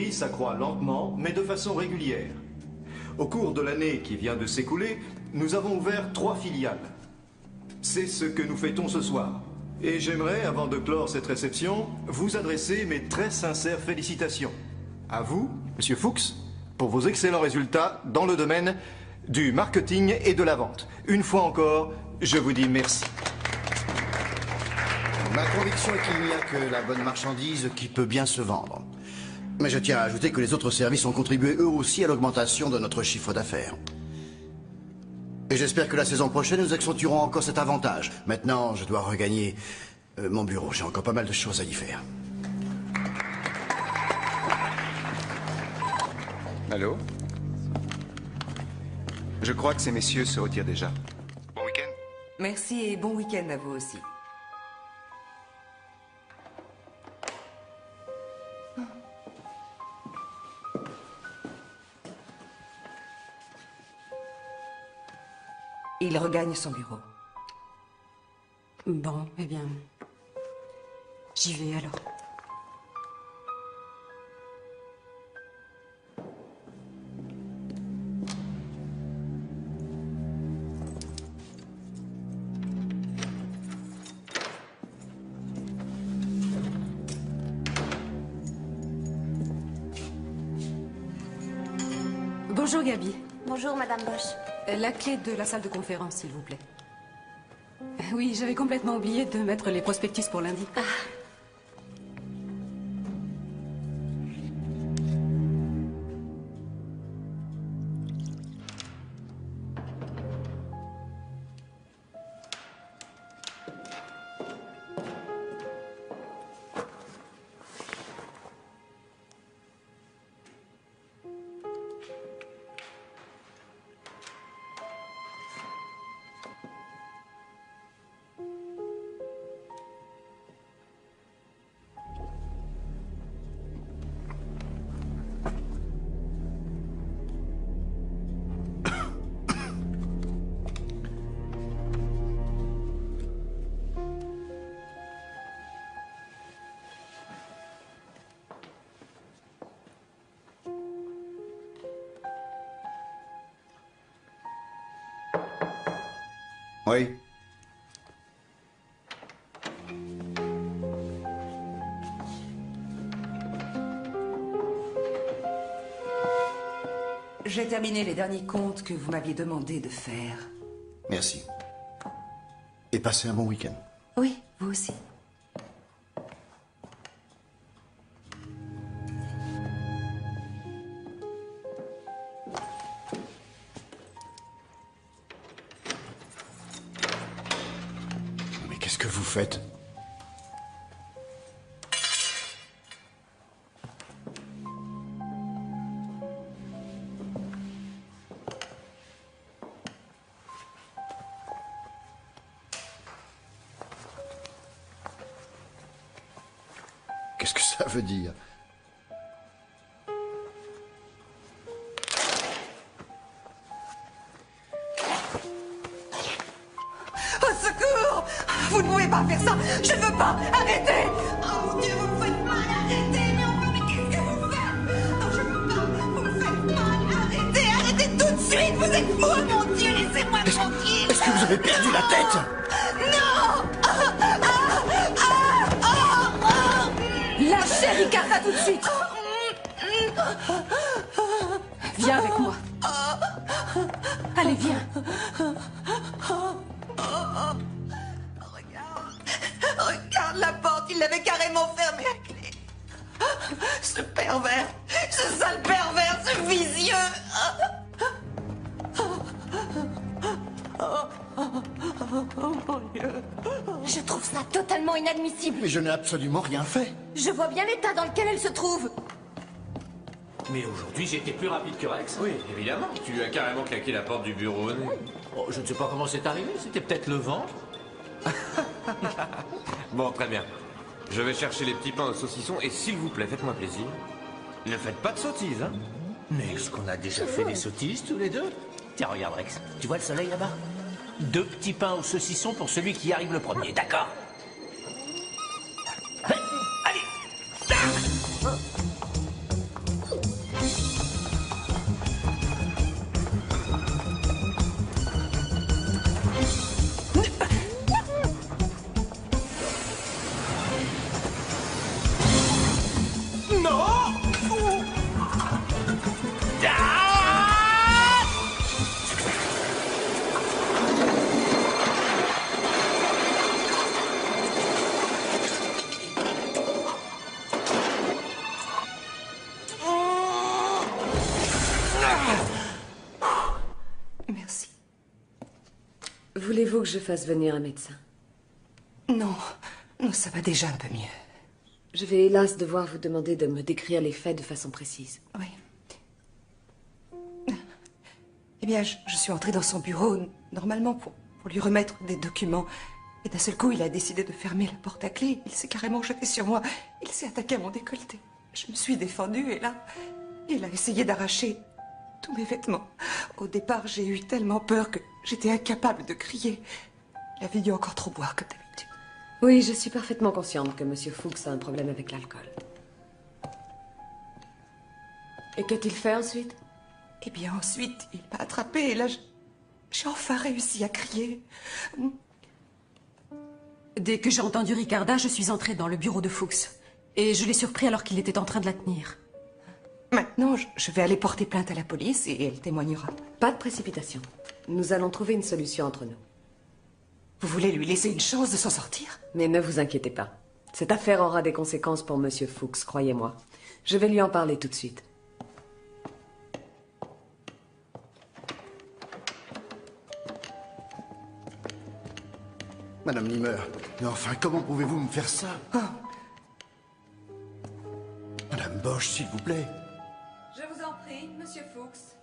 l'entreprise s'accroît lentement, mais de façon régulière. Au cours de l'année qui vient de s'écouler, nous avons ouvert 3 filiales. C'est ce que nous fêtons ce soir. Et j'aimerais, avant de clore cette réception, vous adresser mes très sincères félicitations. À vous, Monsieur Fuchs, pour vos excellents résultats dans le domaine du marketing et de la vente. Une fois encore, je vous dis merci. Ma conviction est qu'il n'y a que la bonne marchandise qui peut bien se vendre. Mais je tiens à ajouter que les autres services ont contribué eux aussi à l'augmentation de notre chiffre d'affaires. Et j'espère que la saison prochaine, nous accentuerons encore cet avantage. Maintenant, je dois regagner mon bureau. J'ai encore pas mal de choses à y faire. Allô? Je crois que ces messieurs se retirent déjà. Bon week-end. Merci et bon week-end à vous aussi. Il regagne son bureau. Bon, eh bien... J'y vais alors. Bonjour Gabi. Bonjour Madame Bosch. La clé de la salle de conférence, s'il vous plaît. Oui, j'avais complètement oublié de mettre les prospectus pour lundi. Ah. Oui. J'ai terminé les derniers comptes que vous m'aviez demandé de faire. Merci. Et passez un bon week-end. Oui, vous aussi. Qu'est-ce que vous faites? Qu'est-ce que ça veut dire? Vous ne pouvez pas faire ça. Je ne veux pas. Arrêtez. Oh mon Dieu, vous me faites mal. Arrêtez. Mais enfin, mais qu'est-ce que vous faites? Oh, je ne veux pas. Vous me faites mal. Arrêtez. Arrêtez tout de suite. Vous êtes fou. Oh mon Dieu, laissez-moi tranquille. Est-ce que vous avez perdu la tête? Non. Lâchez Ricarda tout de suite. Viens avec moi. Allez, viens. Regarde la porte, il l'avait carrément fermée à clé. Ce pervers, ce sale pervers, ce vicieux. Je trouve ça totalement inadmissible. Mais je n'ai absolument rien fait. Je vois bien l'état dans lequel elle se trouve. Mais aujourd'hui, j'ai été plus rapide que Rex. Oui, évidemment. Tu lui as carrément claqué la porte du bureau. Oh, je ne sais pas comment c'est arrivé. C'était peut-être le vent. Bon, très bien. Je vais chercher les petits pains au saucisson et s'il vous plaît, faites-moi plaisir. Ne faites pas de sottises, hein. Mais est-ce qu'on a déjà fait des sottises tous les deux? Tiens, regarde Rex. Tu vois le soleil là-bas? 2 petits pains au saucisson pour celui qui arrive le premier, d'accord? Allez! Voulez-vous que je fasse venir un médecin? Non, non, ça va déjà un peu mieux. Je vais hélas devoir vous demander de me décrire les faits de façon précise. Oui. Eh bien, je suis entrée dans son bureau, normalement pour lui remettre des documents. Et d'un seul coup, il a décidé de fermer la porte à clé. Il s'est carrément jeté sur moi. Il s'est attaqué à mon décolleté. Je me suis défendue et là, il a essayé d'arracher tous mes vêtements. Au départ, j'ai eu tellement peur que j'étais incapable de crier. Il avait dû encore trop boire comme d'habitude. Oui, je suis parfaitement consciente que Monsieur Fuchs a un problème avec l'alcool. Et qu'a-t-il fait ensuite? Eh bien, ensuite, il m'a attrapée et là, j'ai enfin réussi à crier. Dès que j'ai entendu Ricarda, je suis entrée dans le bureau de Fuchs. Et je l'ai surpris alors qu'il était en train de la tenir. Maintenant, je vais aller porter plainte à la police et elle témoignera. Pas de précipitation. Nous allons trouver une solution entre nous. Vous voulez lui laisser une chance de s'en sortir? Mais ne vous inquiétez pas. Cette affaire aura des conséquences pour Monsieur Fuchs, croyez-moi. Je vais lui en parler tout de suite. Madame Limmer, mais enfin, comment pouvez-vous me faire ça? Madame Bosch, s'il vous plaît. Je vous en prie, Monsieur Fuchs.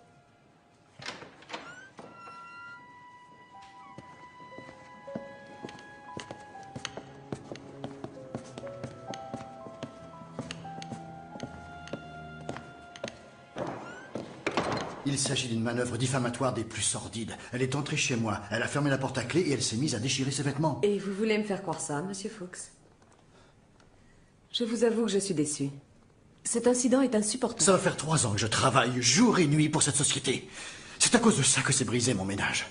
Il s'agit d'une manœuvre diffamatoire des plus sordides. Elle est entrée chez moi, elle a fermé la porte à clé et elle s'est mise à déchirer ses vêtements. Et vous voulez me faire croire ça, Monsieur Fuchs? Je vous avoue que je suis déçue. Cet incident est insupportable. Ça va faire 3 ans que je travaille jour et nuit pour cette société. C'est à cause de ça que s'est brisé mon ménage.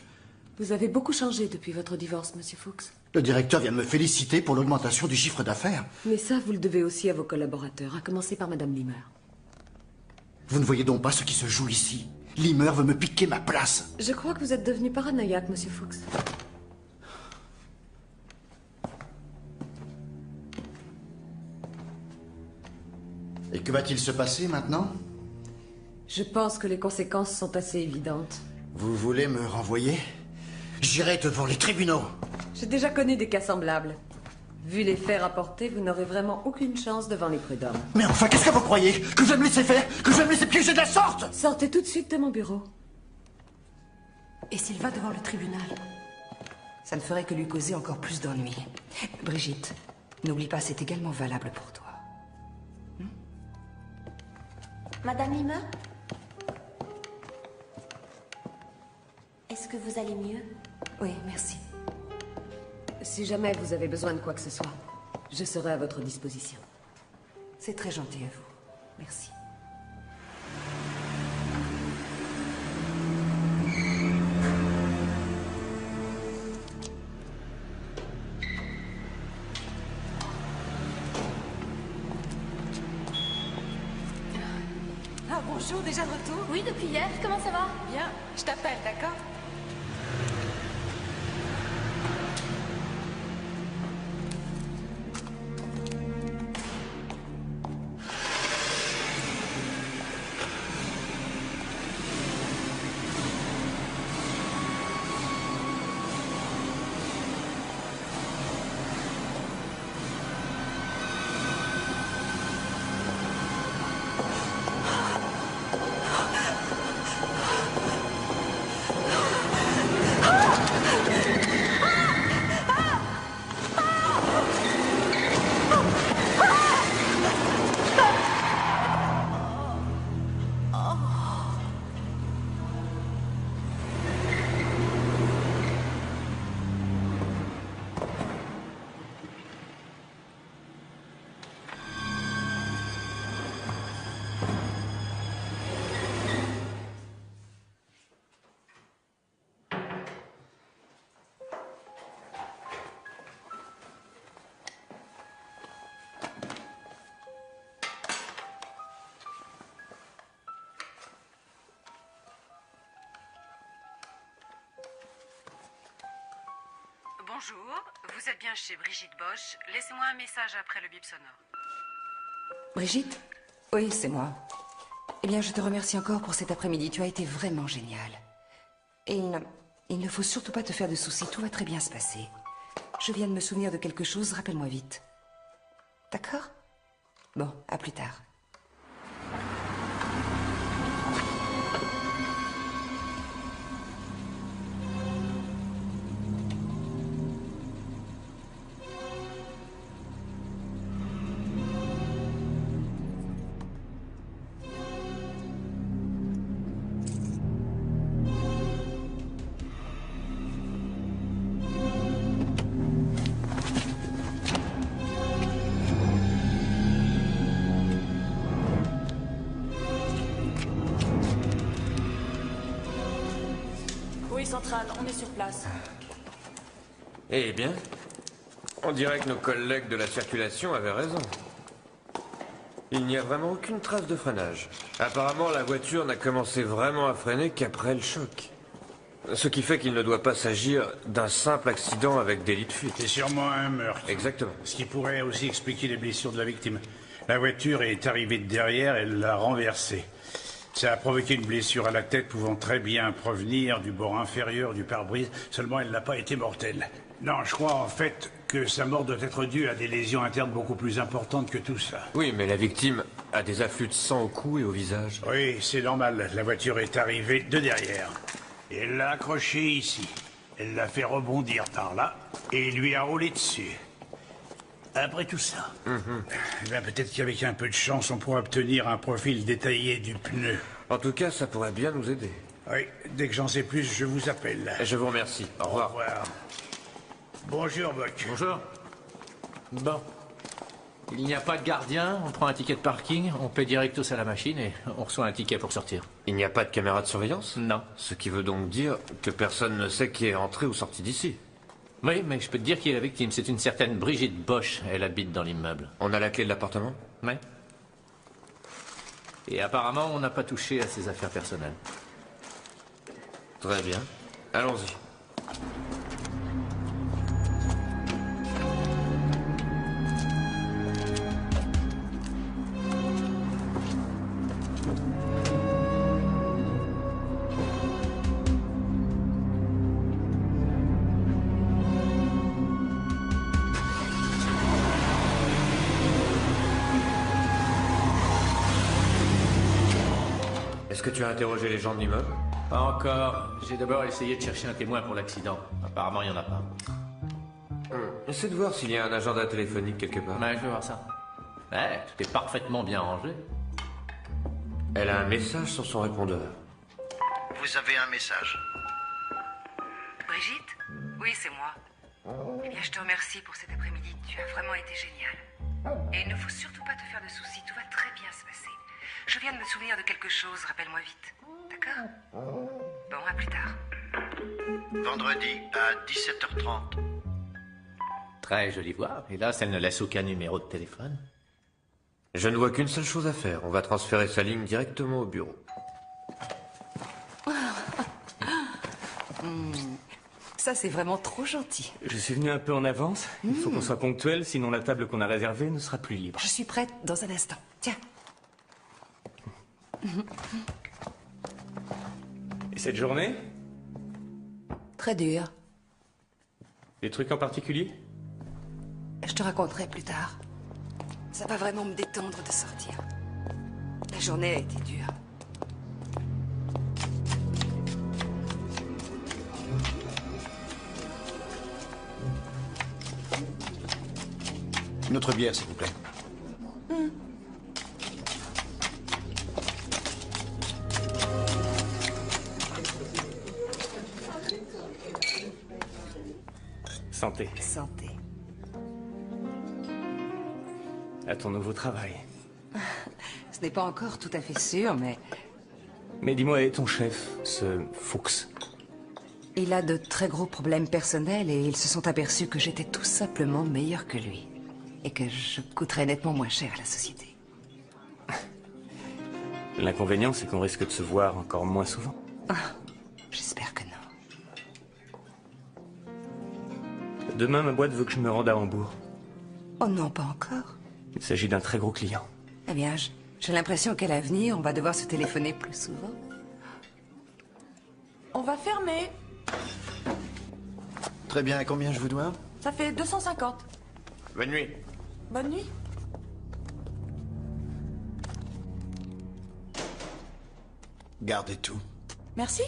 Vous avez beaucoup changé depuis votre divorce, Monsieur Fuchs. Le directeur vient de me féliciter pour l'augmentation du chiffre d'affaires. Mais ça, vous le devez aussi à vos collaborateurs, à commencer par Madame Limmer. Vous ne voyez donc pas ce qui se joue ici? Limmer veut me piquer ma place. Je crois que vous êtes devenu paranoïaque, Monsieur Fuchs. Et que va-t-il se passer maintenant? Je pense que les conséquences sont assez évidentes. Vous voulez me renvoyer? J'irai devant les tribunaux. J'ai déjà connu des cas semblables. Vu les faits rapportés, vous n'aurez vraiment aucune chance devant les prud'hommes. Mais enfin, qu'est-ce que vous croyez? Que je vais me laisser faire? Que je vais me laisser piéger de la sorte? Sortez tout de suite de mon bureau. Et s'il va devant le tribunal? Ça ne ferait que lui causer encore plus d'ennuis. Brigitte, n'oublie pas, c'est également valable pour toi. Madame Limmer? Est-ce que vous allez mieux? Oui, merci. Si jamais vous avez besoin de quoi que ce soit, je serai à votre disposition. C'est très gentil à vous. Merci. Ah, bonjour, déjà de retour? Oui, depuis hier. Comment ça va? Bien, je t'appelle, d'accord? Bonjour, vous êtes bien chez Brigitte Bosch. Laissez-moi un message après le bip sonore. Brigitte? Oui, c'est moi. Eh bien, je te remercie encore pour cet après-midi. Tu as été vraiment génial. Et Il ne faut surtout pas te faire de soucis, tout va très bien se passer. Je viens de me souvenir de quelque chose, rappelle-moi vite. D'accord? Bon, à plus tard. Centrale, on est sur place. Eh bien, on dirait que nos collègues de la circulation avaient raison. Il n'y a vraiment aucune trace de freinage. Apparemment, la voiture n'a commencé vraiment à freiner qu'après le choc. Ce qui fait qu'il ne doit pas s'agir d'un simple accident avec délit de fuite. C'est sûrement un meurtre. Exactement. Ce qui pourrait aussi expliquer les blessures de la victime. La voiture est arrivée de derrière, elle l'a renversée. Ça a provoqué une blessure à la tête pouvant très bien provenir du bord inférieur du pare-brise, seulement elle n'a pas été mortelle. Non, je crois en fait que sa mort doit être due à des lésions internes beaucoup plus importantes que tout ça. Oui, mais la victime a des afflux de sang au cou et au visage. Oui, c'est normal. La voiture est arrivée de derrière. Et elle l'a accroché ici. Elle l'a fait rebondir par là et lui a roulé dessus. Après tout ça, eh bien, peut-être qu'avec un peu de chance, on pourra obtenir un profil détaillé du pneu. En tout cas, ça pourrait bien nous aider. Oui, dès que j'en sais plus, je vous appelle. Je vous remercie. Au revoir. Au revoir. Bonjour, Buck. Bonjour. Bon. Il n'y a pas de gardien, on prend un ticket de parking, on paie directos à la machine et on reçoit un ticket pour sortir. Il n'y a pas de caméra de surveillance? Non. Ce qui veut donc dire que personne ne sait qui est entré ou sorti d'ici. Oui, mais je peux te dire qui est la victime. C'est une certaine Brigitte Bosch. Elle habite dans l'immeuble. On a la clé de l'appartement? Oui. Et apparemment, on n'a pas touché à ses affaires personnelles. Très bien. Allons-y. Est-ce que tu as interrogé les gens de l'immeuble? Pas encore. J'ai d'abord essayé de chercher un témoin pour l'accident. Apparemment, il n'y en a pas. Essaie de voir s'il y a un agenda téléphonique quelque part. Ouais, je vais voir ça. Ouais, tout est parfaitement bien rangé. Elle a un message sur son répondeur. Vous avez un message. Brigitte? Oui, c'est moi. Eh bien, je te remercie pour cet après-midi. Tu as vraiment été génial. Et il ne faut surtout pas te faire de soucis. Tout va très bien se passer. Je viens de me souvenir de quelque chose. Rappelle-moi vite. D'accord? Bon, à plus tard. Vendredi à 17h30. Très jolie voix. Hélas, elle ne laisse aucun numéro de téléphone. Je ne vois qu'une seule chose à faire. On va transférer sa ligne directement au bureau. Ça, c'est vraiment trop gentil. Je suis venu un peu en avance. Il faut qu'on soit ponctuel, sinon la table qu'on a réservée ne sera plus libre. Je suis prête dans un instant. Tiens. Et cette journée? Très dur. Des trucs en particulier? Je te raconterai plus tard. Ça va vraiment me détendre de sortir. La journée a été dure. Une autre bière, s'il vous plaît. Santé. Santé. À ton nouveau travail. Ce n'est pas encore tout à fait sûr, mais... Mais dis-moi, et ton chef, ce Fuchs? Il a de très gros problèmes personnels et ils se sont aperçus que j'étais tout simplement meilleure que lui. Et que je coûterais nettement moins cher à la société. L'inconvénient, c'est qu'on risque de se voir encore moins souvent. J'espère que non. Demain, ma boîte veut que je me rende à Hambourg. Oh non, pas encore. Il s'agit d'un très gros client. Eh bien, j'ai l'impression qu'à l'avenir, on va devoir se téléphoner plus souvent. On va fermer. Très bien, combien je vous dois? Ça fait 250. Bonne nuit. Bonne nuit. Gardez tout. Merci.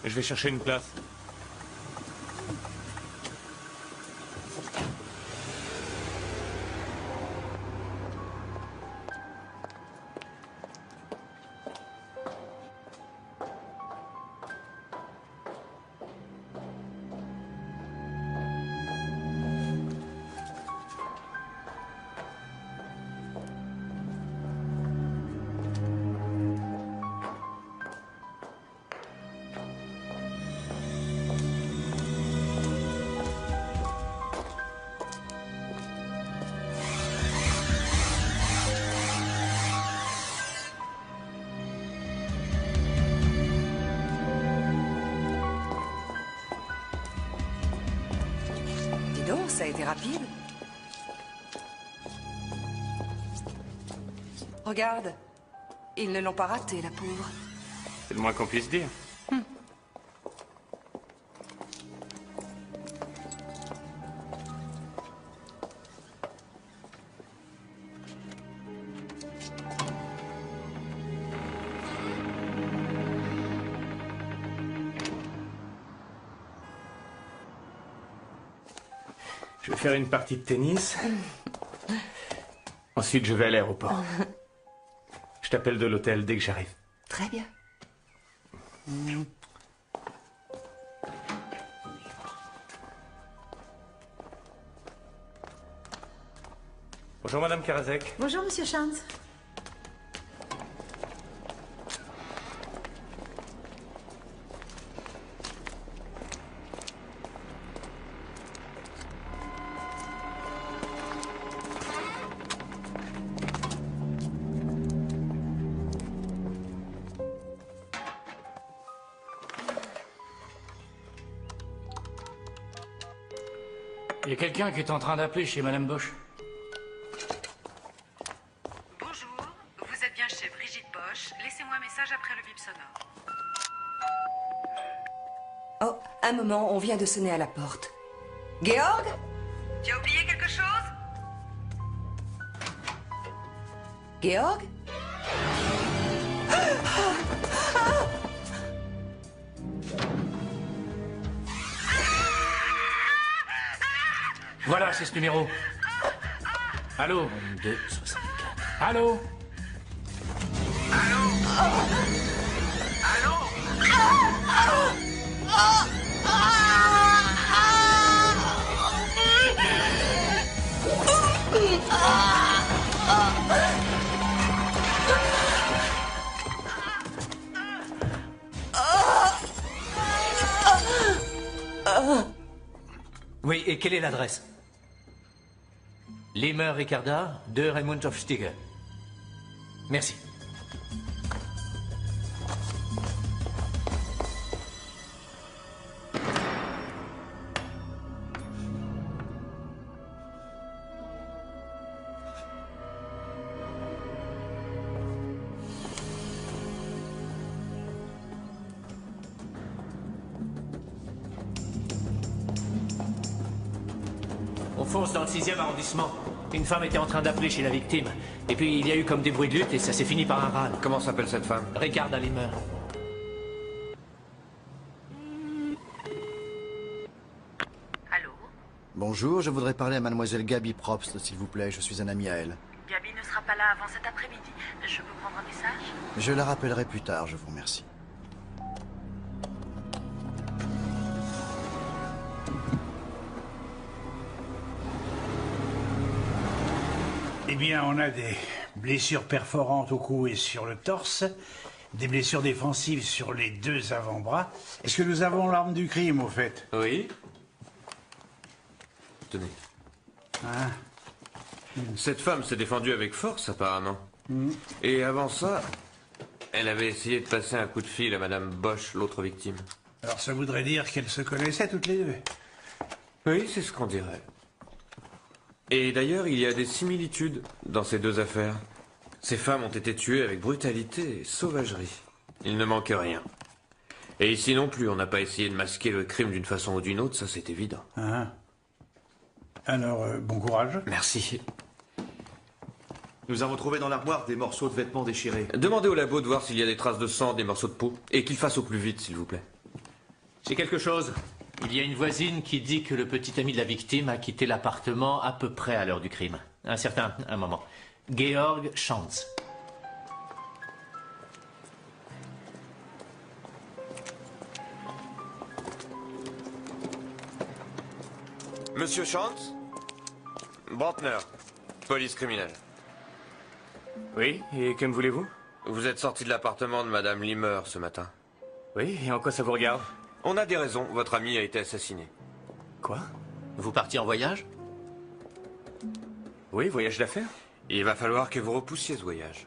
Je vais chercher une place. Dis donc, ça a été rapide. Regarde, ils ne l'ont pas raté, la pauvre. C'est le moins qu'on puisse dire. Je vais faire une partie de tennis. Ensuite, je vais à l'aéroport. Je t'appelle de l'hôtel dès que j'arrive. Très bien. Bonjour, Madame Karazek. Bonjour, Monsieur Chance. Il y a quelqu'un qui est en train d'appeler chez Madame Bosch. Bonjour, vous êtes bien chez Brigitte Bosch. Laissez-moi un message après le bip sonore. Oh, un moment, on vient de sonner à la porte. Georg? Tu as oublié quelque chose? Georg? Voilà, c'est ce numéro. Allô? 2, 64. Allô? Oui, et quelle est l'adresse? Limer Ricarda, 2 Raymond Hofstege. Merci. On fonce dans le 6e arrondissement. Une femme était en train d'appeler chez la victime. Et puis il y a eu comme des bruits de lutte et ça s'est fini par un râle. Comment s'appelle cette femme? Ricarda Limer. Allô? Bonjour, je voudrais parler à mademoiselle Gabi Probst, s'il vous plaît. Je suis un ami à elle. Gabi ne sera pas là avant cet après-midi. Je peux prendre un message? Je la rappellerai plus tard, je vous remercie. Eh bien, on a des blessures perforantes au cou et sur le torse, des blessures défensives sur les 2 avant-bras. Est-ce que nous avons l'arme du crime, au fait? Oui. Tenez. Ah. Cette femme s'est défendue avec force, apparemment. Et avant ça, elle avait essayé de passer un coup de fil à Madame Bosch, l'autre victime. Alors ça voudrait dire qu'elles se connaissaient toutes les deux? Oui, c'est ce qu'on dirait. Et d'ailleurs, il y a des similitudes dans ces deux affaires. Ces femmes ont été tuées avec brutalité et sauvagerie. Il ne manque rien. Et ici non plus, on n'a pas essayé de masquer le crime d'une façon ou d'une autre, ça c'est évident. Ah. Alors, bon courage. Merci. Nous avons trouvé dans l'armoire des morceaux de vêtements déchirés. Demandez au labo de voir s'il y a des traces de sang, des morceaux de peau. Et qu'il fasse au plus vite, s'il vous plaît. J'ai quelque chose. Il y a une voisine qui dit que le petit ami de la victime a quitté l'appartement à peu près à l'heure du crime. Un moment. Georg Schantz. Monsieur Schantz? Brantner, police criminelle. Oui, et que me voulez-vous? Vous êtes sorti de l'appartement de Madame Limmer ce matin. Oui, et en quoi ça vous regarde? On a des raisons, votre ami a été assassiné. Quoi? Vous partiez en voyage? Oui, voyage d'affaires. Il va falloir que vous repoussiez ce voyage.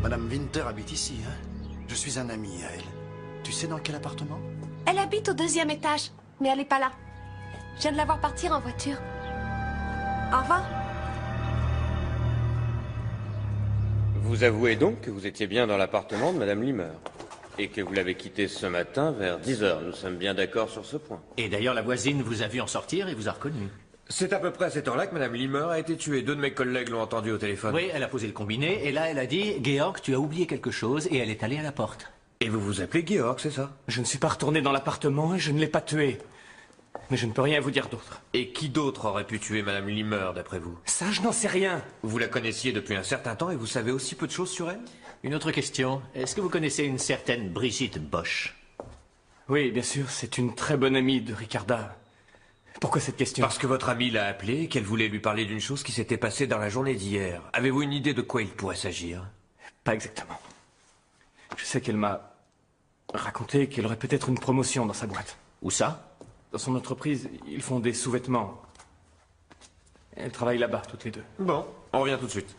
Madame Winter habite ici, hein? Je suis un ami à elle. Tu sais dans quel appartement? Elle habite au 2e étage, mais elle n'est pas là. Je viens de la voir partir en voiture. Au revoir. Vous avouez donc que vous étiez bien dans l'appartement de Madame Limmer. Et que vous l'avez quitté ce matin vers 10 h. Nous sommes bien d'accord sur ce point. Et d'ailleurs, la voisine vous a vu en sortir et vous a reconnu. C'est à peu près à cette heure-là que Madame Limmer a été tuée. 2 de mes collègues l'ont entendu au téléphone. Oui, elle a posé le combiné, et là, elle a dit « Georg, tu as oublié quelque chose », et elle est allée à la porte. Et vous vous appelez Georg, c'est ça? Je ne suis pas retourné dans l'appartement et je ne l'ai pas tué. Mais je ne peux rien vous dire d'autre. Et qui d'autre aurait pu tuer Madame Limmer, d'après vous? Ça, je n'en sais rien. Vous la connaissiez depuis un certain temps et vous savez aussi peu de choses sur elle? Une autre question. Est-ce que vous connaissez une certaine Brigitte Bosch? Oui, bien sûr, c'est une très bonne amie de Ricarda. Pourquoi cette question? Parce que votre amie l'a appelée et qu'elle voulait lui parler d'une chose qui s'était passée dans la journée d'hier. Avez-vous une idée de quoi il pourrait s'agir? Pas exactement. Je sais qu'elle m'a raconté qu'elle aurait peut-être une promotion dans sa boîte. Où ça? Dans son entreprise, ils font des sous-vêtements. Elles travaillent là-bas, toutes les deux. Bon, on revient tout de suite.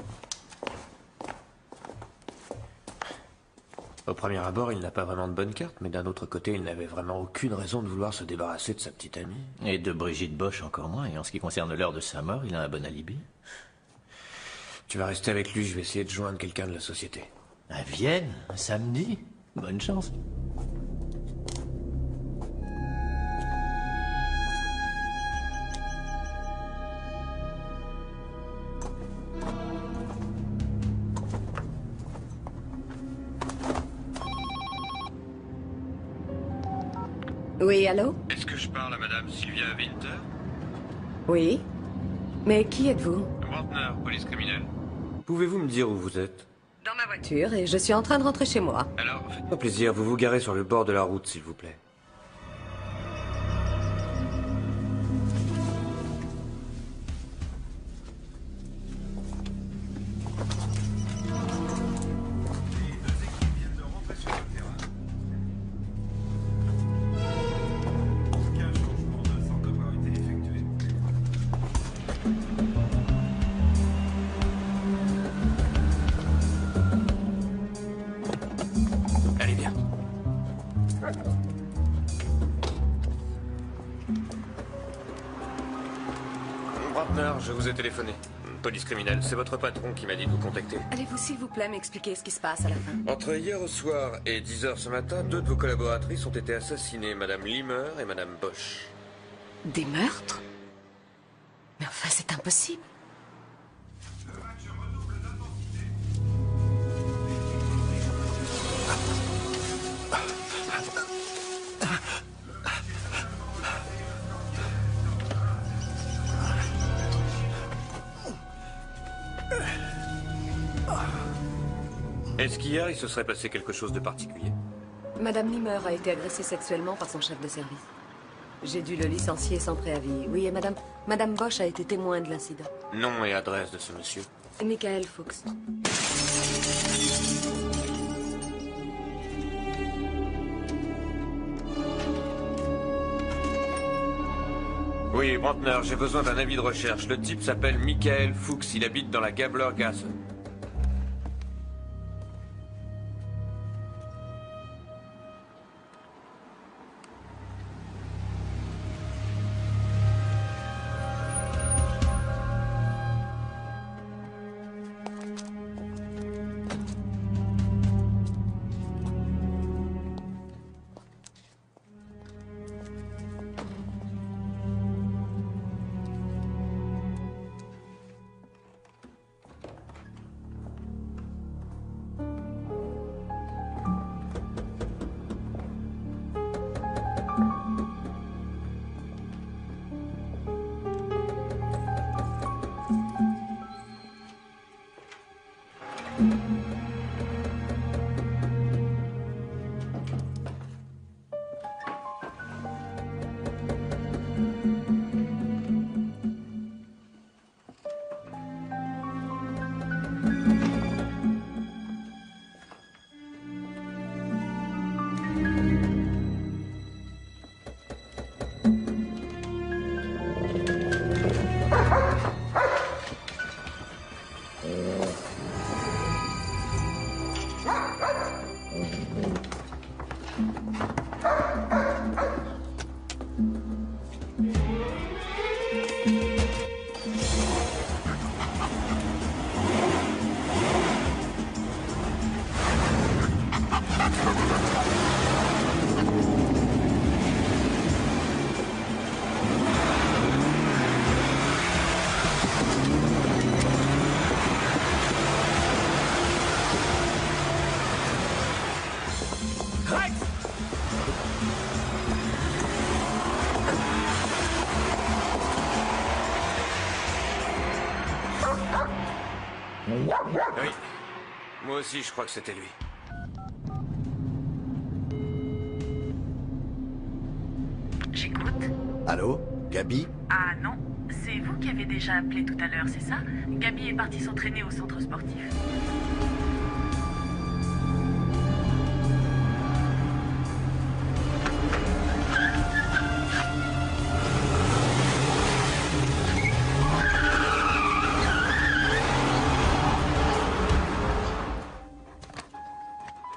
Au premier abord, il n'a pas vraiment de bonne carte, mais d'un autre côté, il n'avait vraiment aucune raison de vouloir se débarrasser de sa petite amie. Et de Brigitte Bosch encore moins, et en ce qui concerne l'heure de sa mort, il a un bon alibi. Tu vas rester avec lui, je vais essayer de joindre quelqu'un de la société. À Vienne, un samedi? Bonne chance. Oui, allô? Est-ce que je parle à Madame Sylvia Winter? Oui. Mais qui êtes-vous? Brantner, police criminelle. Pouvez-vous me dire où vous êtes? Dans ma voiture et je suis en train de rentrer chez moi. Alors, faites-moi plaisir, vous vous garez sur le bord de la route, s'il vous plaît. Je vous ai téléphoné. Police criminelle, c'est votre patron qui m'a dit de vous contacter. Allez-vous s'il vous plaît m'expliquer ce qui se passe à la fin? Entre hier au soir et 10 h ce matin, 2 de vos collaboratrices ont été assassinées, Madame Limmer et Madame Bosch. Des meurtres? Mais enfin, c'est impossible. Est-ce qu'hier, il se serait passé quelque chose de particulier? Madame Limmer a été agressée sexuellement par son chef de service. J'ai dû le licencier sans préavis. Oui, et Madame Bosch a été témoin de l'incident. Nom et adresse de ce monsieur? Michael Fuchs. Oui, Brantner, j'ai besoin d'un avis de recherche. Le type s'appelle Michael Fuchs, il habite dans la Gablergasse. Moi aussi, je crois que c'était lui. J'écoute. Allô? Gabi? Ah non, c'est vous qui avez déjà appelé tout à l'heure, c'est ça? Gabi est partie s'entraîner au centre sportif.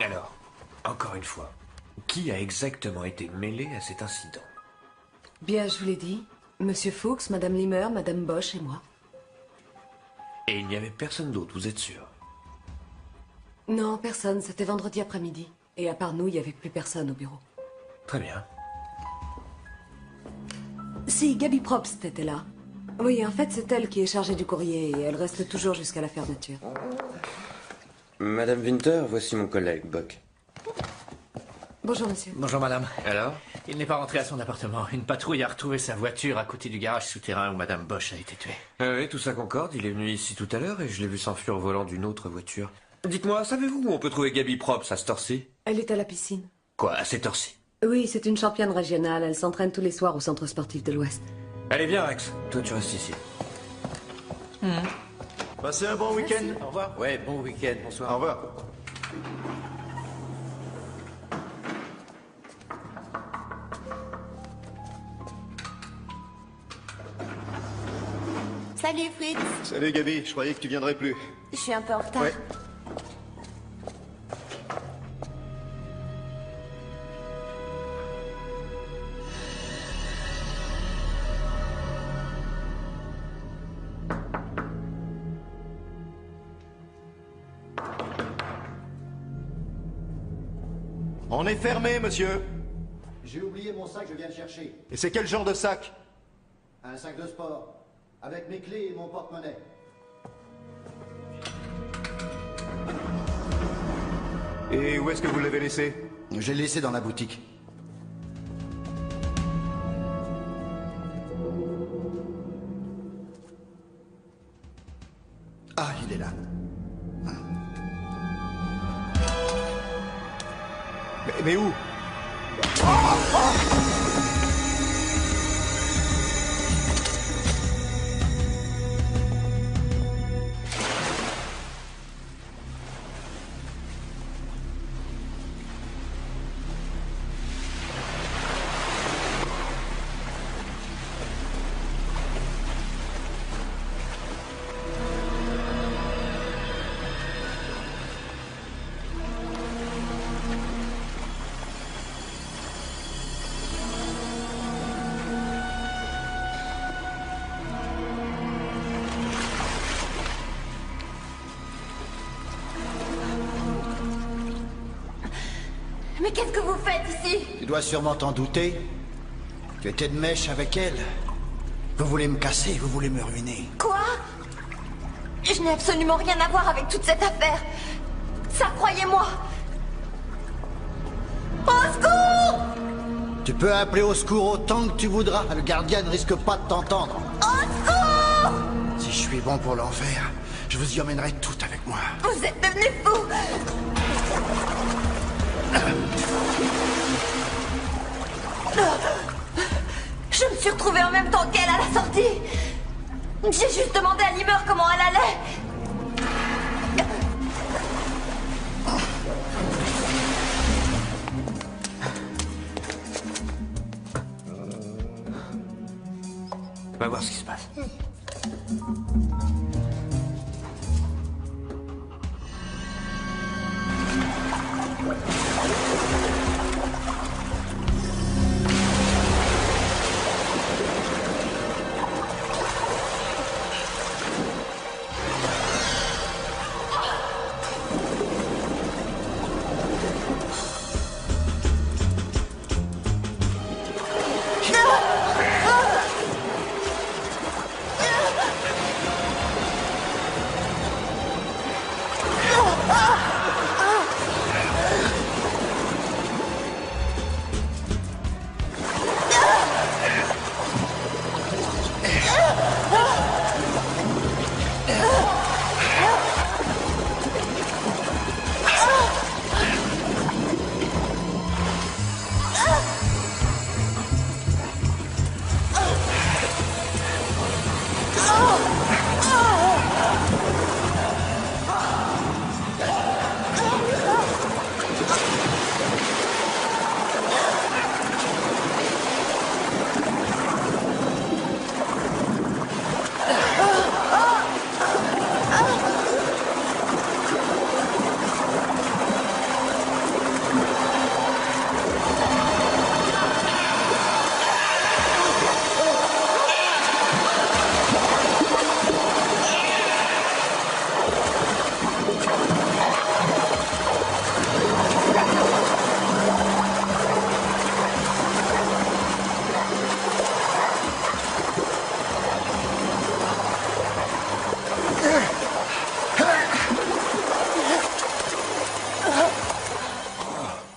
Alors, encore une fois, qui a exactement été mêlé à cet incident? Bien, je vous l'ai dit. Monsieur Fuchs, Madame Limmer, Madame Bosch et moi. Et il n'y avait personne d'autre, vous êtes sûr? Non, personne. C'était vendredi après-midi. Et à part nous, il n'y avait plus personne au bureau. Très bien. Si, Gabi Probst était là. Oui, en fait, c'est elle qui est chargée du courrier et elle reste toujours jusqu'à la fermeture. Madame Winter, voici mon collègue, Buck. Bonjour, monsieur. Bonjour, madame. Alors? Il n'est pas rentré à son appartement. Une patrouille a retrouvé sa voiture à côté du garage souterrain où madame Bosch a été tuée. Oui, tout ça concorde. Il est venu ici tout à l'heure et je l'ai vu s'enfuir au volant d'une autre voiture. Dites-moi, savez-vous où on peut trouver Gabi Probst à cette heure-ci? Elle est à la piscine. Quoi, à cette heure-ci? Oui, c'est une championne régionale. Elle s'entraîne tous les soirs au centre sportif de l'Ouest. Allez, viens, Rex. Toi, tu restes ici. Passez un bon week-end. Au revoir. Ouais, bon week-end. Bonsoir. Au revoir. Salut Fritz. Salut Gabi, je croyais que tu viendrais plus. Je suis un peu en retard. Ouais. On est fermé, monsieur. J'ai oublié mon sac, je viens le chercher. Et c'est quel genre de sac? Un sac de sport, avec mes clés et mon porte-monnaie. Et où est-ce que vous l'avez laissé? Je l'ai laissé dans la boutique. Ah, il est là. Mais où? Mais qu'est-ce que vous faites ici? Tu dois sûrement t'en douter. Tu étais de mèche avec elle. Vous voulez me casser, vous voulez me ruiner. Quoi? Je n'ai absolument rien à voir avec toute cette affaire. Ça, croyez-moi. Au secours! Tu peux appeler au secours autant que tu voudras. Le gardien ne risque pas de t'entendre. Au secours! Si je suis bon pour l'enfer, je vous y emmènerai toutes avec moi. Vous êtes devenu fou! Je me suis retrouvée en même temps qu'elle à la sortie. J'ai juste demandé à Limmer comment elle allait. On va voir ce qui se passe.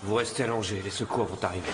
Vous restez allongé, les secours vont arriver.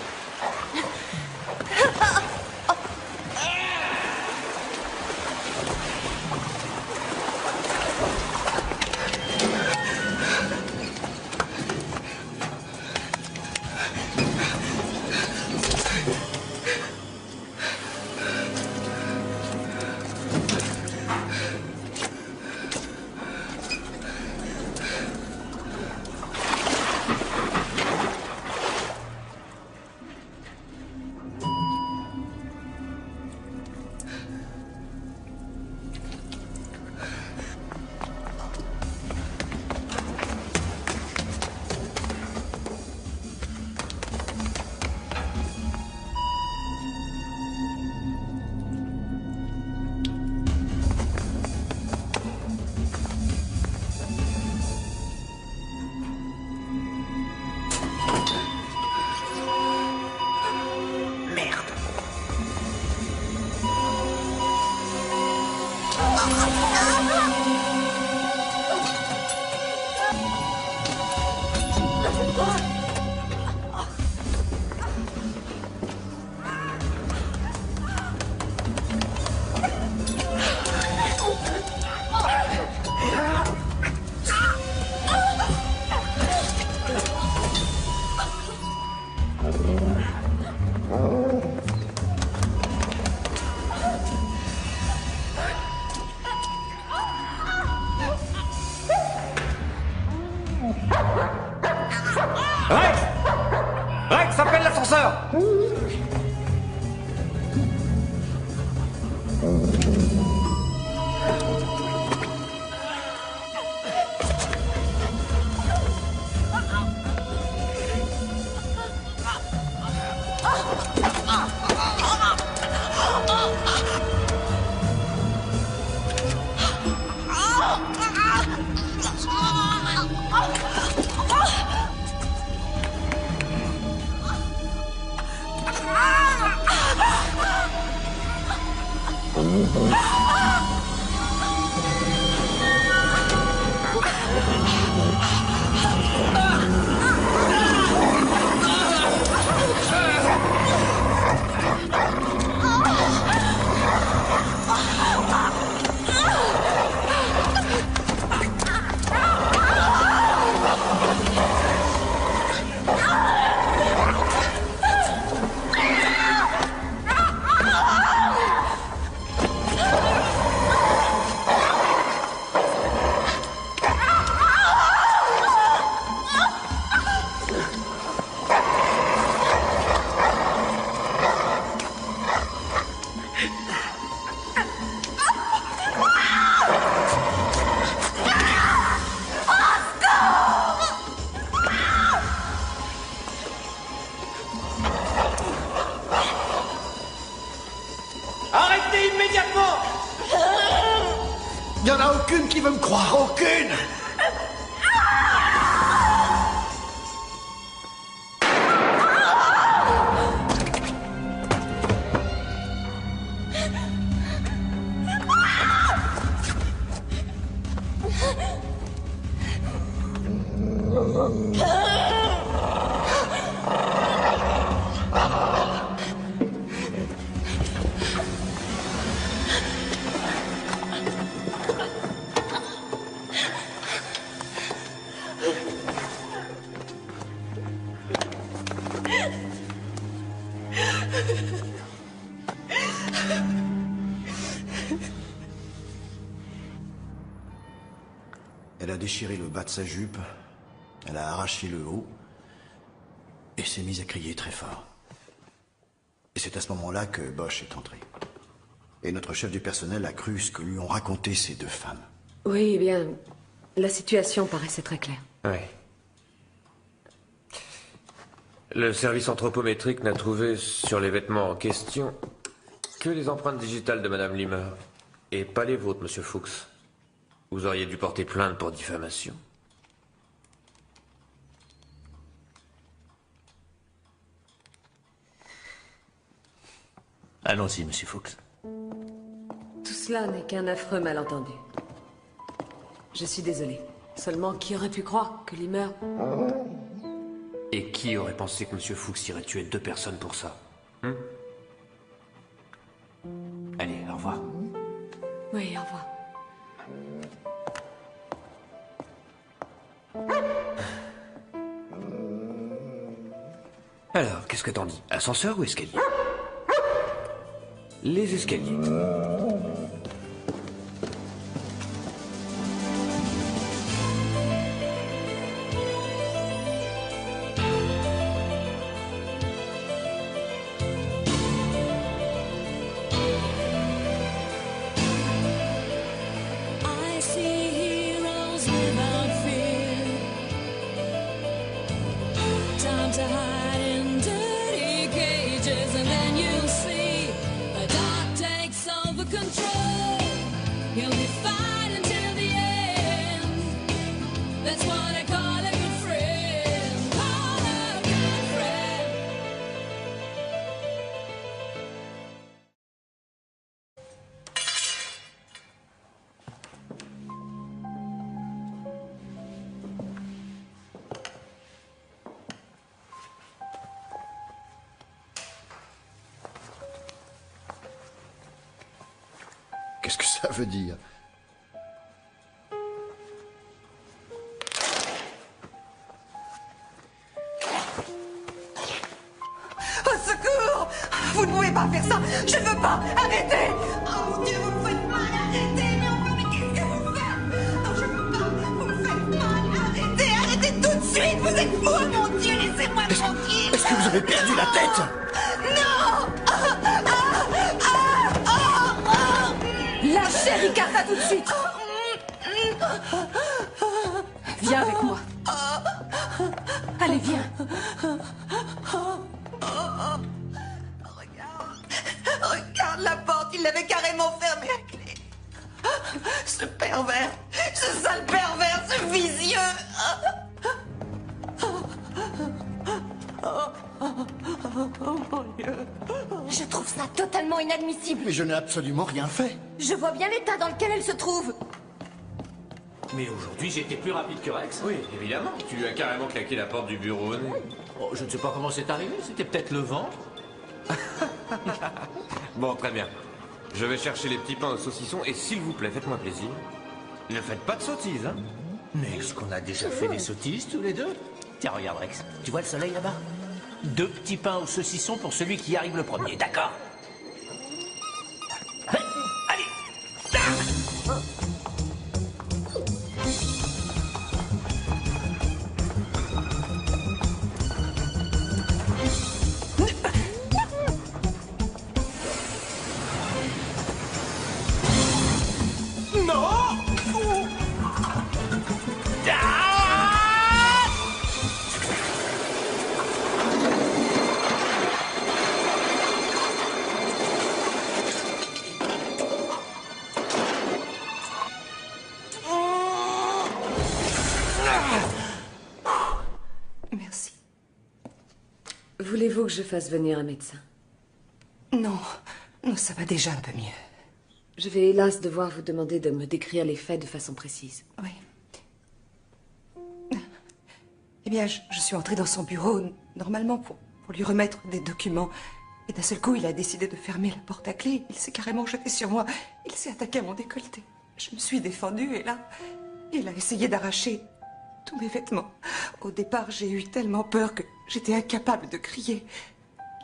Rex! Rex, appelle l'ascenseur! Arrêtez immédiatement! Il n'y en a aucune qui veut me croire, aucune! Elle a déchiré le bas de sa jupe, elle a arraché le haut, et s'est mise à crier très fort. Et c'est à ce moment-là que Bosch est entré. Et notre chef du personnel a cru ce que lui ont raconté ces deux femmes. Oui, eh bien, la situation paraissait très claire. Oui. Le service anthropométrique n'a trouvé sur les vêtements en question que les empreintes digitales de Madame Limer, et pas les vôtres, Monsieur Fuchs. Vous auriez dû porter plainte pour diffamation. Allons-y, Monsieur Fuchs. Tout cela n'est qu'un affreux malentendu. Je suis désolée. Seulement, qui aurait pu croire que Limer... Et qui aurait pensé que M. Fuchs irait tuer 2 personnes pour ça? Allez, au revoir. Oui, au revoir. Alors, qu'est-ce que t'en dis? Ascenseur ou escalier? Les escaliers. I see heroes without fear. Time to hide in dirty cages, and then you'll see a dark takes over control. You'll be fighting till the end. That's what I call a good friend. Call a good friend. Qu'est-ce que ça veut dire? Au secours! Vous ne pouvez pas faire ça! Je ne veux pas! Arrêtez! Oh mon Dieu, vous me faites mal! Arrêtez! Mais enfin, mais qu'est-ce que vous faites? Non, je ne veux pas! Vous me faites mal! Arrêtez! Arrêtez tout de suite! Vous êtes fous! Oh mon Dieu, laissez-moi tranquille! Est-ce que vous avez perdu la tête? Non! Lâchez Ricarda tout de suite! Viens avec moi. Allez, viens. Regarde la porte, il l'avait carrément fermée à clé. Ce pervers, ce sale pervers, ce vicieux. Oh mon Dieu. Je trouve ça totalement inadmissible. Mais je n'ai absolument rien fait. Je vois bien l'état dans lequel elle se trouve. Mais aujourd'hui, j'ai été plus rapide que Rex. Oui, évidemment. Tu lui as carrément claqué la porte du bureau au nez. Oh, je ne sais pas comment c'est arrivé, c'était peut-être le vent. Bon, très bien. Je vais chercher les petits pains au saucisson et s'il vous plaît, faites-moi plaisir. Ne faites pas de sottises, hein. Mais est-ce qu'on a déjà fait des sottises tous les deux? Tiens, regarde Rex, tu vois le soleil là-bas? 2 petits pains au saucisson pour celui qui y arrive le premier, d'accord? Merci. Voulez-vous que je fasse venir un médecin? Non, non, ça va déjà un peu mieux. Je vais hélas devoir vous demander de me décrire les faits de façon précise. Oui. Eh bien, je suis entrée dans son bureau, normalement pour lui remettre des documents. Et d'un seul coup, il a décidé de fermer la porte à clé. Il s'est carrément jeté sur moi. Il s'est attaqué à mon décolleté. Je me suis défendue et là, il a essayé d'arracher tous mes vêtements. Au départ, j'ai eu tellement peur que j'étais incapable de crier.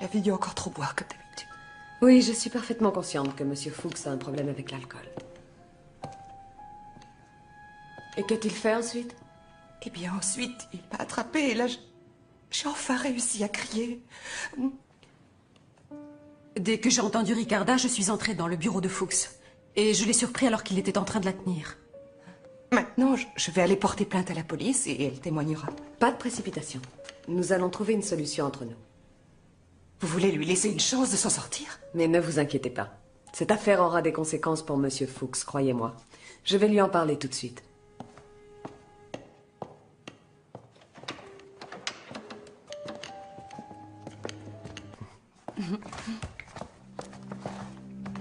Il avait dû encore trop boire, comme d'habitude. Oui, je suis parfaitement consciente que M. Fuchs a un problème avec l'alcool. Et qu'a-t-il fait ensuite? Eh bien, ensuite, il m'a attrapée et là, j'ai enfin réussi à crier. Dès que j'ai entendu Ricarda, je suis entrée dans le bureau de Fuchs. Et je l'ai surpris alors qu'il était en train de la tenir. Maintenant, je vais aller porter plainte à la police et elle témoignera. Pas de précipitation. Nous allons trouver une solution entre nous. Vous voulez lui laisser une chance de s'en sortir? Mais ne vous inquiétez pas. Cette affaire aura des conséquences pour M. Fuchs, croyez-moi. Je vais lui en parler tout de suite.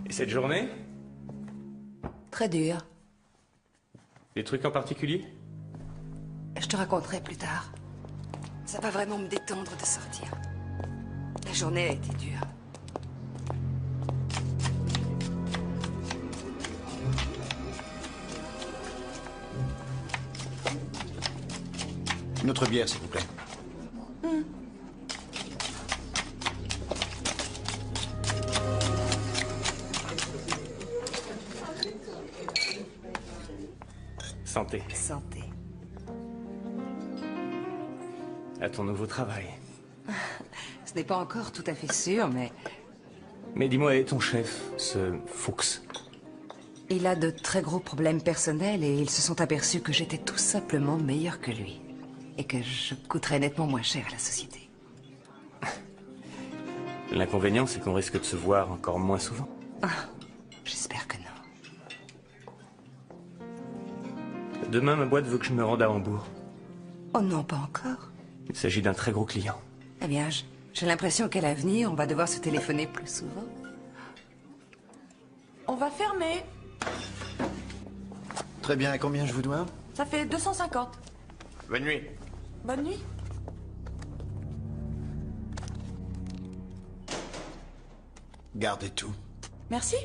Et cette journée? Très dur. Des trucs en particulier? Je te raconterai plus tard. Ça va vraiment me détendre de sortir. La journée a été dure. Une autre bière, s'il vous plaît. Santé. Santé. À ton nouveau travail. Ce n'est pas encore tout à fait sûr, mais Mais dis-moi, et ton chef, ce Fuchs? il a de très gros problèmes personnels et ils se sont aperçus que j'étais tout simplement meilleure que lui. Et que je coûterais nettement moins cher à la société. L'inconvénient, c'est qu'on risque de se voir encore moins souvent. Ah, j'espère que non. Demain, ma boîte veut que je me rende à Hambourg. Oh non, pas encore. Il s'agit d'un très gros client. Eh bien, j'ai l'impression qu'à l'avenir, on va devoir se téléphoner plus souvent. On va fermer. Très bien, combien je vous dois? Ça fait 250. Bonne nuit. Bonne nuit. Gardez tout. Merci.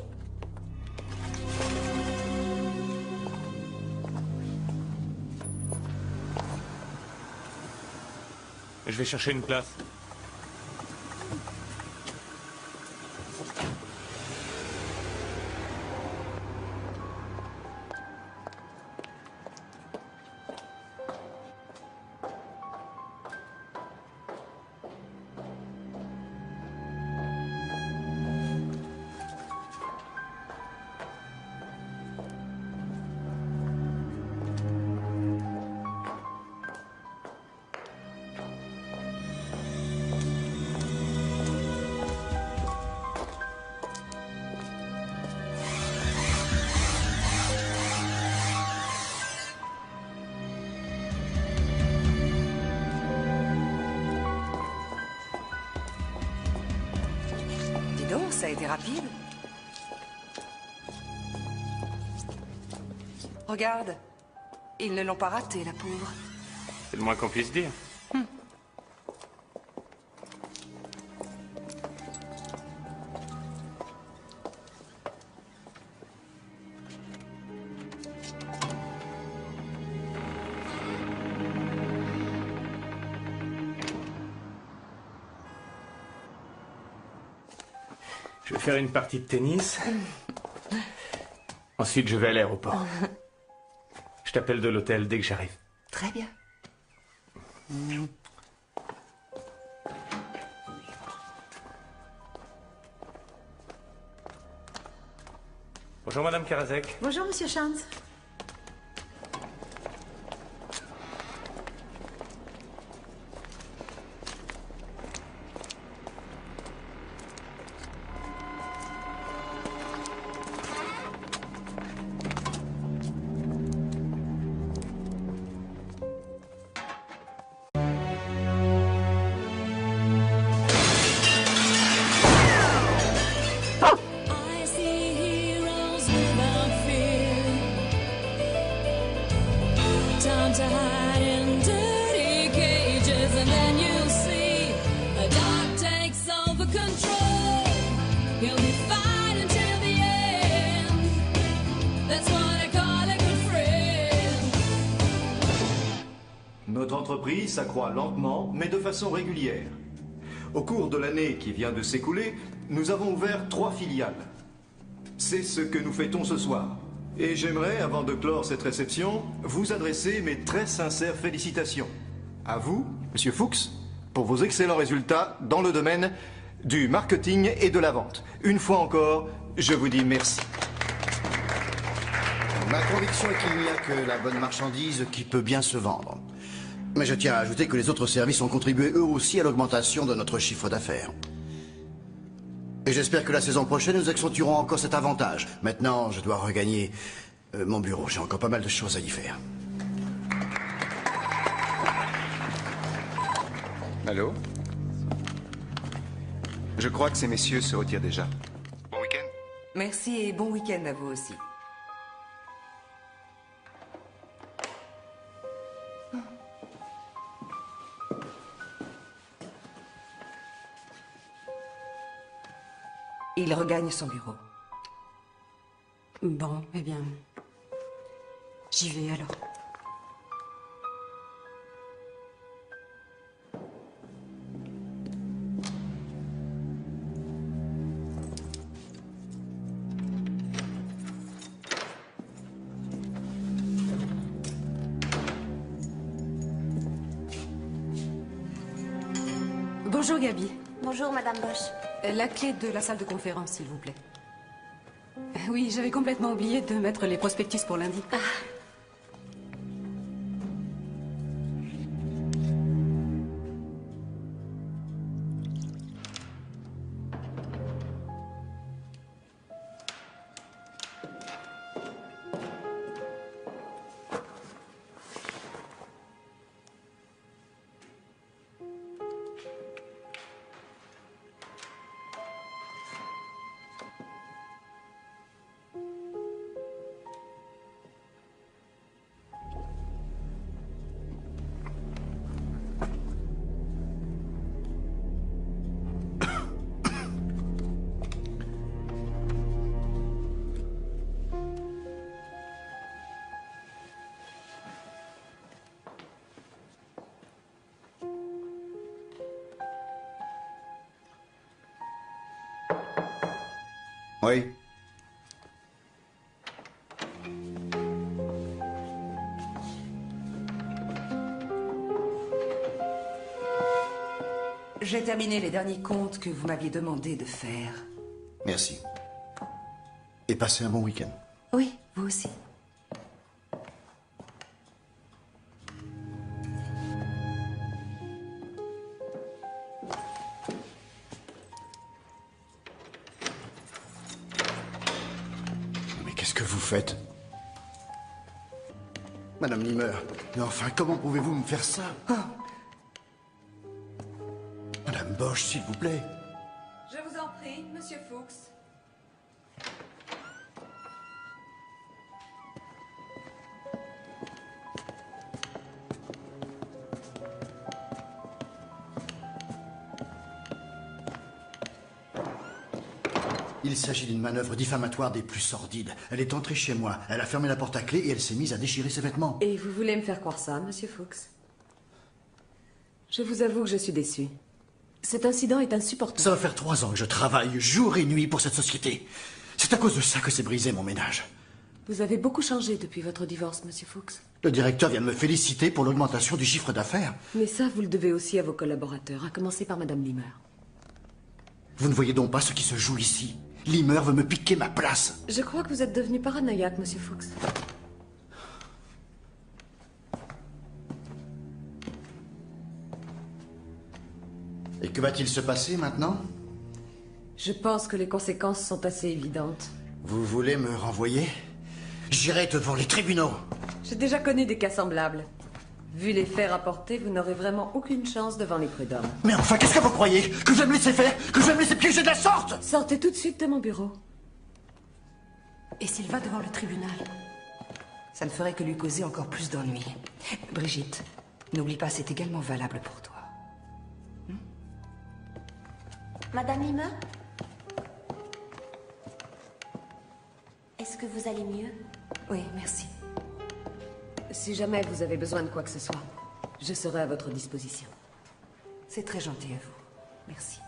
Je vais chercher une place. Dis donc, ça a été rapide. Regarde, ils ne l'ont pas raté, la pauvre. C'est le moins qu'on puisse dire. Je vais faire une partie de tennis. Ensuite, je vais à l'aéroport. Je t'appelle de l'hôtel dès que j'arrive. Très bien. Bonjour, Madame Karazek. Bonjour, Monsieur Chance. I see heroes without fear. Time to hide in dirty cages, and then you'll see a dark takes over control. He'll be fighting till the end. That's what I call a good friend. Notre entreprise s'accroît lentement, mais de façon régulière. Au cours de l'année qui vient de s'écouler, nous avons ouvert 3 filiales. C'est ce que nous fêtons ce soir. Et j'aimerais, avant de clore cette réception, vous adresser mes très sincères félicitations. À vous, Monsieur Fuchs, pour vos excellents résultats dans le domaine du marketing et de la vente. Une fois encore, je vous dis merci. Ma conviction est qu'il n'y a que la bonne marchandise qui peut bien se vendre. Mais je tiens à ajouter que les autres services ont contribué eux aussi à l'augmentation de notre chiffre d'affaires. Et j'espère que la saison prochaine, nous accentuerons encore cet avantage. Maintenant, je dois regagner mon bureau. J'ai encore pas mal de choses à y faire. Allô? Je crois que ces messieurs se retirent déjà. Bon week-end. Merci et bon week-end à vous aussi. Il regagne son bureau. Bon, eh bien... J'y vais alors. Bonjour Gabi. Bonjour Madame Bosch. La clé de la salle de conférence, s'il vous plaît. Oui, j'avais complètement oublié de mettre les prospectus pour lundi. Oui. J'ai terminé les derniers comptes que vous m'aviez demandé de faire. Merci. Et passez un bon week-end. Oui, vous aussi. Mais qu'est-ce que vous faites? Madame Limmer, mais enfin, comment pouvez-vous me faire ça? Madame Bosch, s'il vous plaît. Je vous en prie, Monsieur Fuchs. Il s'agit d'une manœuvre diffamatoire des plus sordides. Elle est entrée chez moi, elle a fermé la porte à clé et elle s'est mise à déchirer ses vêtements. Et vous voulez me faire croire ça, Monsieur Fuchs? Je vous avoue que je suis déçue. Cet incident est insupportable. Ça va faire 3 ans que je travaille jour et nuit pour cette société. C'est à cause de ça que s'est brisé mon ménage. Vous avez beaucoup changé depuis votre divorce, Monsieur Fuchs. Le directeur vient de me féliciter pour l'augmentation du chiffre d'affaires. Mais ça, vous le devez aussi à vos collaborateurs, à commencer par Madame Limmer. Vous ne voyez donc pas ce qui se joue ici? Limmer veut me piquer ma place. Je crois que vous êtes devenu paranoïaque, Monsieur Fuchs. Et que va-t-il se passer maintenant? Je pense que les conséquences sont assez évidentes. Vous voulez me renvoyer? J'irai devant les tribunaux. J'ai déjà connu des cas semblables. Vu les faits rapportés, vous n'aurez vraiment aucune chance devant les prud'hommes. Mais enfin, qu'est-ce que vous croyez? Que je vais me laisser faire? Que je vais me laisser piéger de la sorte? Sortez tout de suite de mon bureau. Et s'il va devant le tribunal? Ça ne ferait que lui causer encore plus d'ennuis. Brigitte, n'oublie pas, c'est également valable pour toi. Madame Limmer? Est-ce que vous allez mieux? Oui, merci. Si jamais vous avez besoin de quoi que ce soit, je serai à votre disposition. C'est très gentil à vous. Merci.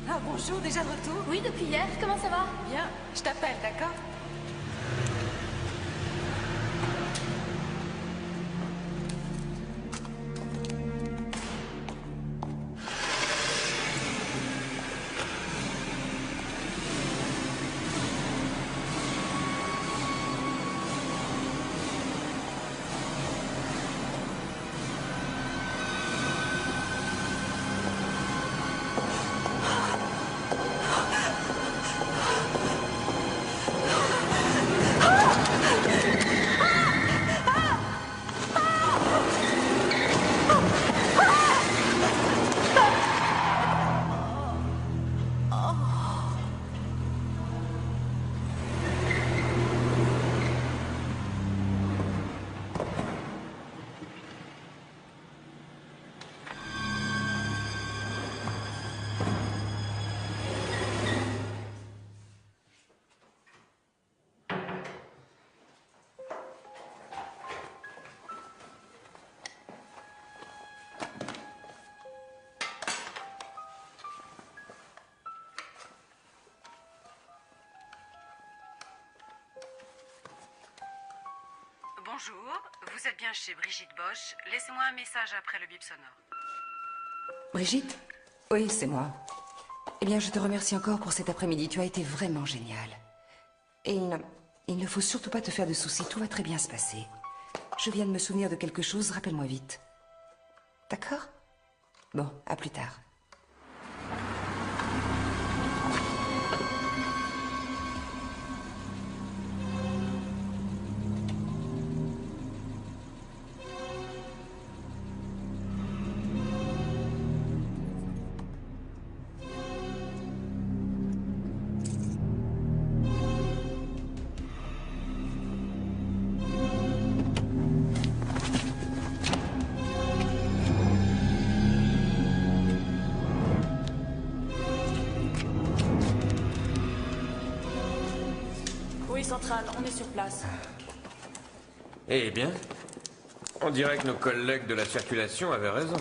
Ah bonjour, déjà de retour? Oui, depuis hier. Comment ça va? Bien, je t'appelle, d'accord? Bonjour, vous êtes bien chez Brigitte Bosch. Laissez-moi un message après le bip sonore. Brigitte? Oui, c'est moi. Eh bien, je te remercie encore pour cet après-midi. Tu as été vraiment génial. Et il ne faut surtout pas te faire de soucis. Tout va très bien se passer. Je viens de me souvenir de quelque chose. Rappelle-moi vite. D'accord? Bon, à plus tard. Oui, centrale, on est sur place. Eh bien, on dirait que nos collègues de la circulation avaient raison.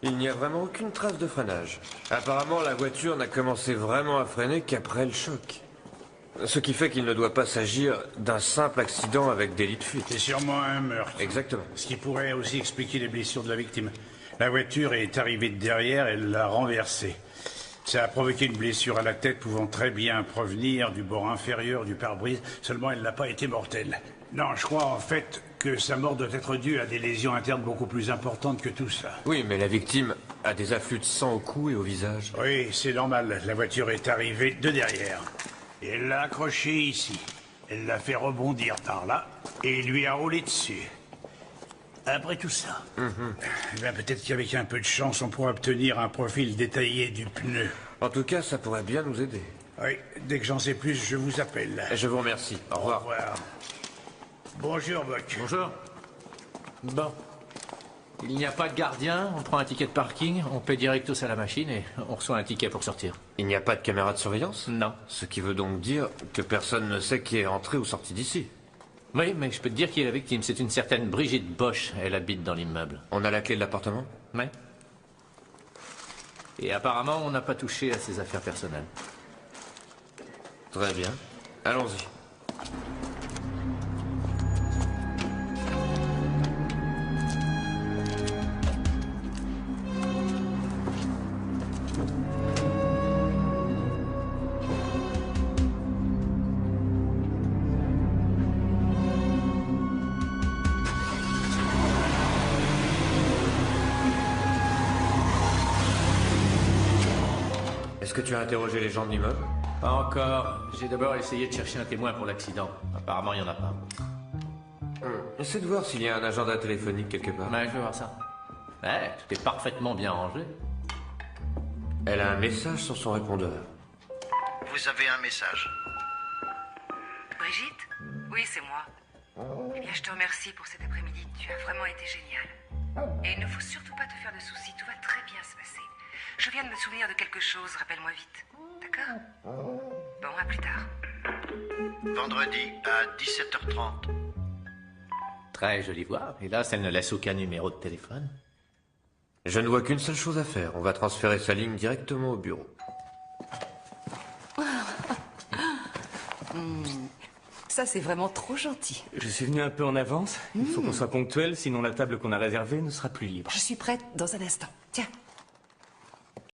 Il n'y a vraiment aucune trace de freinage. Apparemment, la voiture n'a commencé vraiment à freiner qu'après le choc. Ce qui fait qu'il ne doit pas s'agir d'un simple accident avec délit de fuite. C'est sûrement un meurtre. Exactement. Ce qui pourrait aussi expliquer les blessures de la victime. La voiture est arrivée de derrière et l'a renversée. Ça a provoqué une blessure à la tête pouvant très bien provenir du bord inférieur du pare-brise, seulement elle n'a pas été mortelle. Non, je crois en fait que sa mort doit être due à des lésions internes beaucoup plus importantes que tout ça. Oui, mais la victime a des afflux de sang au cou et au visage. Oui, c'est normal. La voiture est arrivée de derrière. Et elle l'a accroché ici. Elle l'a fait rebondir par là et lui a roulé dessus. Après tout ça, eh bien, peut-être qu'avec un peu de chance, on pourra obtenir un profil détaillé du pneu. En tout cas, ça pourrait bien nous aider. Oui, dès que j'en sais plus, je vous appelle. Je vous remercie. Au revoir. Au revoir. Bonjour, Buck. Bonjour. Bon. Il n'y a pas de gardien, on prend un ticket de parking, on paie directos à la machine et on reçoit un ticket pour sortir. Il n'y a pas de caméra de surveillance? Non. Ce qui veut donc dire que personne ne sait qui est entré ou sorti d'ici. Oui, mais je peux te dire qui est la victime. C'est une certaine Brigitte Bosch. Elle habite dans l'immeuble. On a la clé de l'appartement? Oui. Et apparemment, on n'a pas touché à ses affaires personnelles. Très bien. Allons-y. Est-ce que tu as interrogé les gens de l'immeuble? Pas encore. J'ai d'abord essayé de chercher un témoin pour l'accident. Apparemment, il n'y en a pas. Essaie de voir s'il y a un agenda téléphonique quelque part. Ouais, je vais voir ça. Ouais, tout est parfaitement bien rangé. Elle a un message sur son répondeur. Vous avez un message. Brigitte? Oui, c'est moi. Eh bien, je te remercie pour cet après-midi. Tu as vraiment été génial. Et il ne faut surtout pas te faire de soucis. Tout va très bien se passer. Je viens de me souvenir de quelque chose. Rappelle-moi vite. D'accord? Bon, à plus tard. Vendredi à 17h30. Très jolie voix. Hélas, elle ne laisse aucun numéro de téléphone. Je ne vois qu'une seule chose à faire. On va transférer sa ligne directement au bureau. Ça, c'est vraiment trop gentil. Je suis venu un peu en avance. Il faut qu'on soit ponctuel, sinon la table qu'on a réservée ne sera plus libre. Je suis prête dans un instant. Tiens.